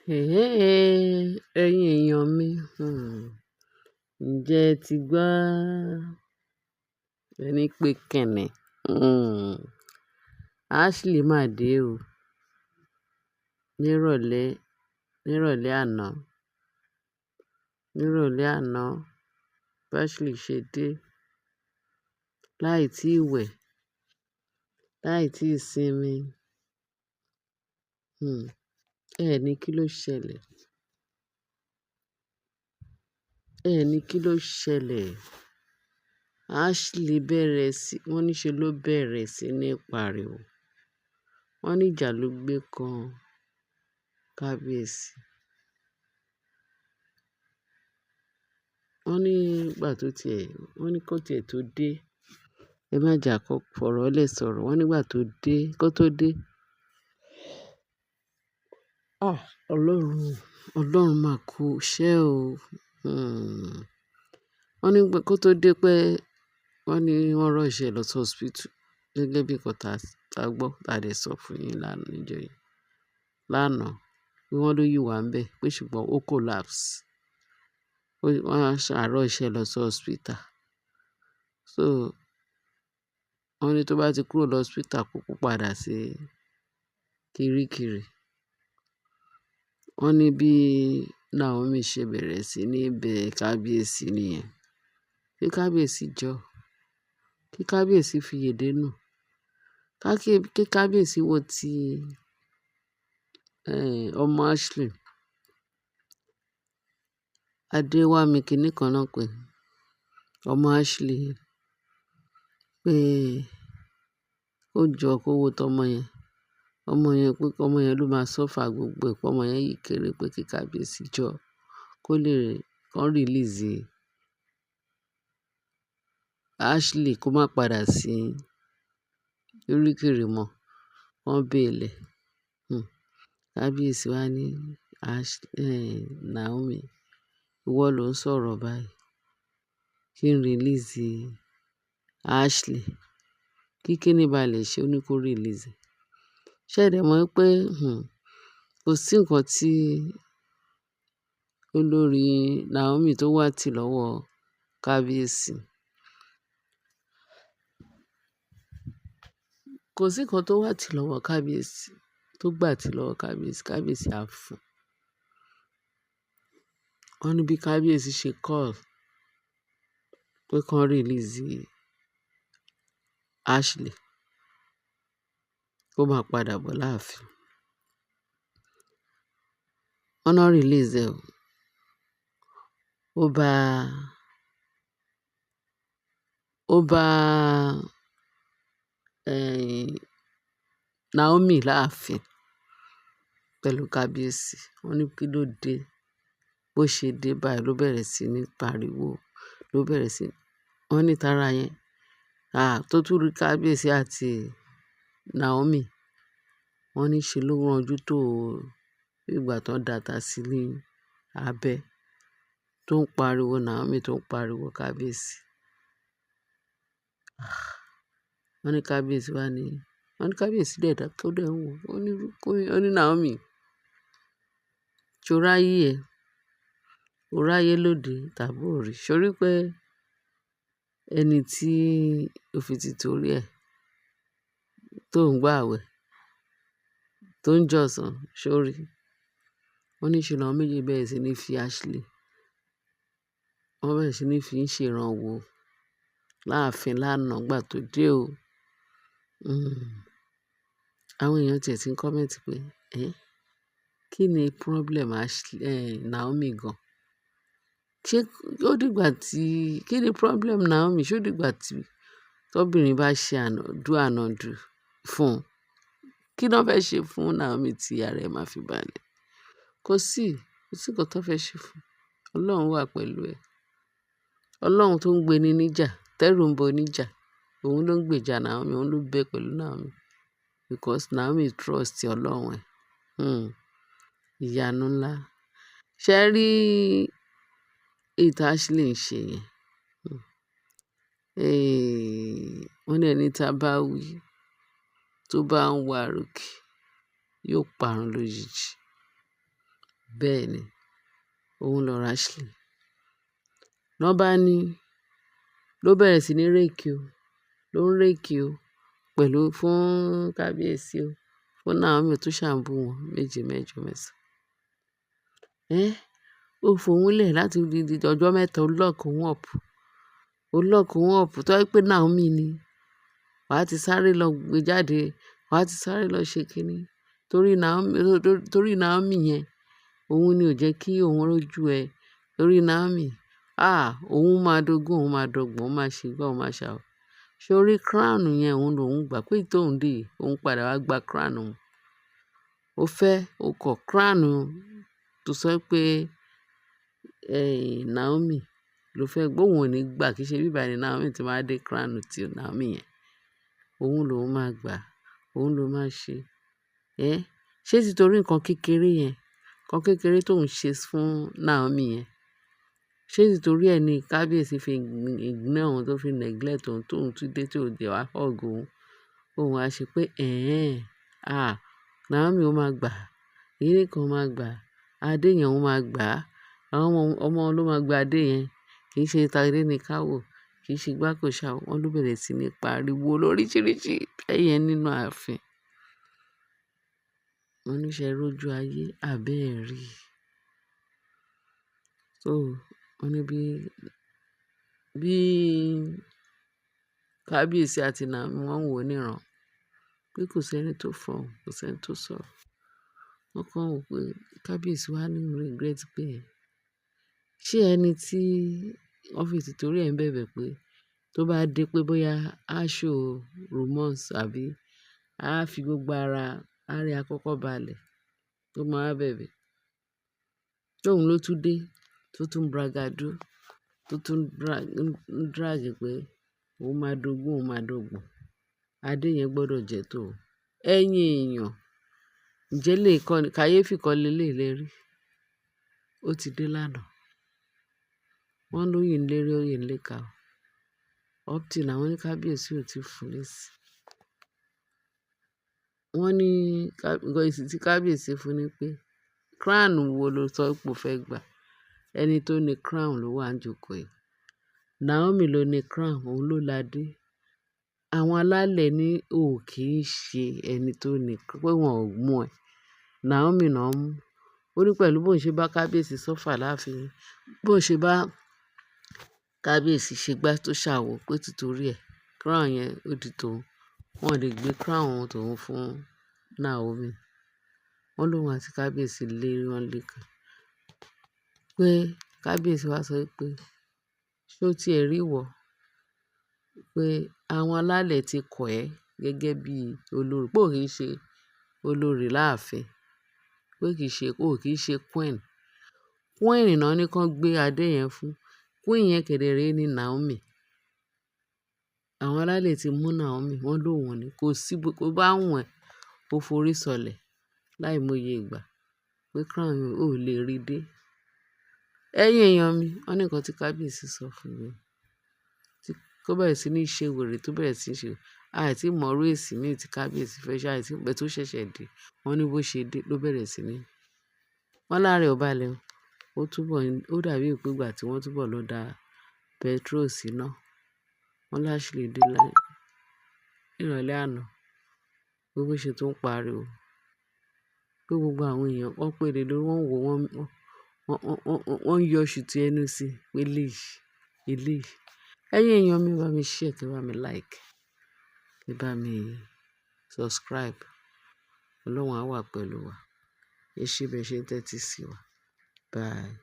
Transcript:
Ẹ̀yin èèyàn mi, ǹjẹ́ ẹ ti gbọ́ ẹni pé kẹ̀nẹ̀? Ashley máa dé o. Nírọ̀lẹ́, nírọ̀lẹ́ àná, nírọ̀lẹ́ àná, Ashley ṣe dé. Láì tí wẹ̀, láì tí sinmi. Ẹ ní kí ló ṣẹlẹ̀? Ẹ ní kí ló ṣẹlẹ̀? Ashley wọ́n ní ṣe ló bẹ̀rẹ̀ sí ní pariwo. Wọ́n ní ìjà ló gbé kan kábíyèsí. Wọ́n ní ìgbà tó tiẹ̀, wọ́n ní kó tiẹ̀ tó dé. Ẹ má jà kó fọ̀rọ̀ lẹ̀ sọ̀rọ̀. Wọ́n nígbà tó dé, kó tó dé. Ọlọ́run, Ọlọ́run máa kú iṣẹ́ o. Wọ́n ní kó tó dé pé wọ́n ní wọ́n rush ẹ lọ sí hospital. Gẹ́gẹ́ bí nǹkan tá gbọ́, tá dẹ̀ sọ fún yín lánàá níjọ́ yẹn. Lánàá, pé wọ́n ló yìí wà ń bẹ̀, pé ṣùgbọ́n ó collapse. Wọ́n á ṣà rush ẹ lọ sí hospital. So, wọ́n ní tó bá ti kúrò lọ hospital kó kú padà sí Kiríkirì. Wọ́n ní bí Naomi ṣe bẹ̀rẹ̀ sí ní bẹ kábíyèsí nìyẹn. Kí kábíyèsí jọ́, kí kábíyèsí fi yèdé nù. Kí kábíyèsí wo ti ọmọ Ashley. Adéwámi kiní kan náà pé ọmọ Ashley pé ó jọ kó wo tọmọ yẹn. Ọmọ yẹn pé ọmọ yẹn ló máa suffer gbogbo ẹ̀, pé ọmọ yẹn yìí kéré pé kí kábíyèsí jọ́ kó lè kàn release Ashley kó má padà sí Kiríkirì mọ́. Wọ́n bail ẹ̀. Kábíyèsí wá ní Naomi, ìwọ ló ń sọ̀rọ̀ báyìí. Kí n release Ashley. Kí kíni bá lè ṣe ó ní kó release. Ṣé ẹ dẹ̀ mọ̀ pé kò sí nǹkan tí olórí Naomi tó wà tì lọ́wọ́ kábíyèsí. Kò sí nǹkan tó wà tì lọ́wọ́ kábíyèsí, tó gbà tì lọ́wọ́ kábíyèsí, kábíyèsí á fún. Wọ́n ní bí kábíyèsí ṣe call pé kàn release Ashley kó máa padà bọ̀ láàfin. Wọ́n náà release ẹ̀ o. Ó bá Naomi láàfin pẹ̀lú kábíyèsí. Wọ́n ní kí ló dé. Bó ṣe dé báyìí ló bẹ̀rẹ̀ sí ní pariwo. Wọ́n ní tara yẹn. Tó tún rí kábíyèsí àti Naomi. Wọ́n ní ṣe ló ranjú tó bí ìgbà tó ń dàtà sí ní abẹ́. Tó ń pariwo Naomi tó ń pariwo kábíyèsí. Wọ́n ní kábíyèsí wá ní. Wọ́n ní kábíyèsí dẹ̀ dákẹ́ ó dẹ̀ ń wò. Ó ní Naomi, ṣo ráyé ẹ? O ráyé lóde tàbí ò rí? Ṣé o rí pé ẹni tí ó fi tìtorí ẹ̀ tó ń gbàwẹ̀, tó ń jọ̀sàn, ṣé o rí? Wọ́n ní ṣe làwọn méjì bẹ̀rẹ̀ sí ní fi Ashley. Wọ́n bẹ̀rẹ̀ sí ní fi ń ṣèrànwọ́ láàfin lánàá ìgbà tó dé o. Àwọn èèyàn tiẹ̀ tí ń comment pé, kí ni problem Naomi gan? Ṣé ó dìgbà tí, kí ni problem Naomi? Ṣé ó dìgbà tí tọ́bìnrin bá ṣe ànàdù fún un? Kí ni wọ́n fẹ́ ṣe fún Naomi tí ara ẹ̀ máa fi balẹ̀? Kò sí nǹkan tó fẹ́ ṣe fún un. Ọlọ́run wà pẹ̀lú ẹ̀. Ọlọ́run tó ń gbé ni níjà, tẹ́rù ń bọ níjà. Òun ló ń gbèjà Naomi, òun ló bẹ pẹ̀lú Naomi. Because Naomi trust Ọlọ́run ẹ̀. Ìyanu ńlá. Ṣé ẹ rí èyí tí Ashley ń ṣe yẹn? Wọ́n ní ẹni tí a bá wí tó bá ń wá àròkè yóò parun lójijì. Bẹ́ẹ̀ ni, òun lọ̀rọ̀ Ashley. Ná bá ní ló bẹ̀rẹ̀ sí ní réèkì o, ló ń réèkì o pẹ̀lú fún kábíyèsí o, fún Naomi tó ṣàǹbù wọn méje mẹ́jọ mẹ́sàn-án. Ó fohùn lẹ̀ láti odidi ọjọ́ mẹ́ta ó lock òun up. Ó lock òun up tó jẹ́ pé Naomi ni. Wàá ti sáré lọ gbé jáde, wàá ti sáré lọ ṣe kíní. Torí Naomi yẹn, òun ni ò jẹ́ kí òun rójú ẹ. Torí Naomi, òun máa dogún, òun máa dọgbọ̀n, òun máa ṣe gbá, òun máa ṣàwọ̀. Ṣé orí crown yẹn òun lòún gbà pé tóun dè, òun padà wá gba crown òun. Ó fẹ́, ó kọ̀ crown tó sọ pé Naomi ló fẹ́ gbé, òun ò ní gbà, kì í ṣe bíbá ni Naomi ti máa dé crown ti Naomi yẹn. Òun lòún máa gbà, òun ló máa ṣe. Ṣé ti torí nǹkan kékeré yẹn, nǹkan kékeré tóun ṣe fún Naomi yẹn, ṣé ti torí ẹ ni kábíyèsí fi ignore òun tó fi neglect òun tóun tún dé tí ò dé wá hug òun. Òun á ṣe pé Naomi ó máa gbà, kíní kan máa gbà, adé yẹn ó máa gbà, àwọn ọmọ ló máa gba adé yẹn, kì í ṣe tadé ní ká wò, kì í ṣe igbá kò ṣàwò. Wọ́n ló bẹ̀rẹ̀ sí ní pariwo lóríṣiríṣi bẹ́ẹ̀ yẹn nínú ààfin. Wọ́n ní ṣé ẹ rójú ayé àbẹ́ ẹ̀ rí. So, wọ́n ní bí kábíyèsí àti Naomi wọ́n ń wò níran pé kò sẹ́ni tó fọhùn, kò sẹ́ni tó sọ̀rọ̀. Wọ́n kàn wò pé kábíyèsí wá ní regret pé ṣé ẹni tí wọ́n fi tìtorí ẹ̀ ń bẹ̀bẹ̀ pé tó bá dé pé bóyá á show remorse àbí á fi gbogbo ara, á rí àkọ́kọ́ balẹ̀ tó máa wá bẹ̀bẹ̀. Ṣé òun ló tún dé tó tún bragado, tó tún drag pé òun máa dogún, òun máa dọgbọ̀n. Adé yẹn gbọdọ̀ jẹ́ tòun. Ẹ̀yin èèyàn, ǹjẹ́ lè kọ́ ni kàyéfì kọ́ leléyìí lẹ́rí? Ó ti dé lánàá. Wọ́n lóyè ń lérí, óyè ń léka o. Up till now wọ́n ní kábíyèsí ò tí fún lésì. Wọ́n ní èsì tí kábíyèsí fún ni pé crown wo lo sọ pé o fẹ́ gbà? Ẹni tó ní crown ló wà níjókòó yìí. Naomi ló ní crown, òun ló ládé. Àwọn alálẹ̀ ní ò kì í ṣe ẹni tó ní, pé wọn ò mú ẹ. Naomi náà mú. Ó ní pẹ̀lú bó ń ṣe bá kábíyèsí sọ́fà láàfin, bó ń ṣe bá kábíyèsí ṣe gbá tó ṣàwò pé títorí ẹ̀ crown yẹn ó di tòun. Wọn ò lè gbé crown tòun fún Naomi. Wọ́n lóhun àti kábíyèsí lérí wọn lékan. Pé kábíyèsí wá sọ pé ṣé ó ti ẹ̀ rí ìwọ? Pé àwọn alálẹ̀ ti kọ̀ ẹ́ gẹ́gẹ́ bí olórí, pé ò kì í ṣe olórí láàfin, pé kì í ṣe queen. Queen náà ní kán gbé adé yẹn fún. Queen yẹn kẹ̀dẹ̀ ní Naomi. Àwọn alálẹ̀ ti mú Naomi, wọ́n lóhun ni. Kò sí bó bá wùn ẹ́, ó forí sọlẹ̀ láìmọye ìgbà pé crown yẹn ò lè rí dé. Ẹ̀yin èèyàn mi, wọ́n ní nǹkan tí kábíyèsí sọ fún mi. Tó bẹ̀rẹ̀ sí ní ṣe wèrè, tó bẹ̀rẹ̀ sí ní ṣe, àìtí mọ̀rú èsì míì tí kábíyèsí fẹ́ ṣe, àìtí pé tó ṣẹ̀ṣẹ̀ dé. Wọ́n ní bó ṣe dé ló bẹ̀rẹ̀ sí ní. Wọ́n lára ẹ̀ ò balẹ̀ o. Ó dàbí pé ìgbà tí wọ́n túbọ̀ lọ da petrol síná. Wọ́n l'Ashley dé ìrọ̀lẹ́ àná. Pé bó ṣe tó ń pariwo. Pé gbogbo àwọn èèyàn wọ́n pèrè lórí, wọ́n wò wọ́n yọ ṣùtì ẹnu sí i pé eléyìí. Ẹ̀yin èèyàn mi, bá mi share, kí ẹ bá mi like, kí ẹ bá mi subscribe. Ọlọ́run á wà pẹ̀lú wa. Ẹ ṣé bẹ́ẹ̀ ṣe ń tẹ́tí sí wa. Bye.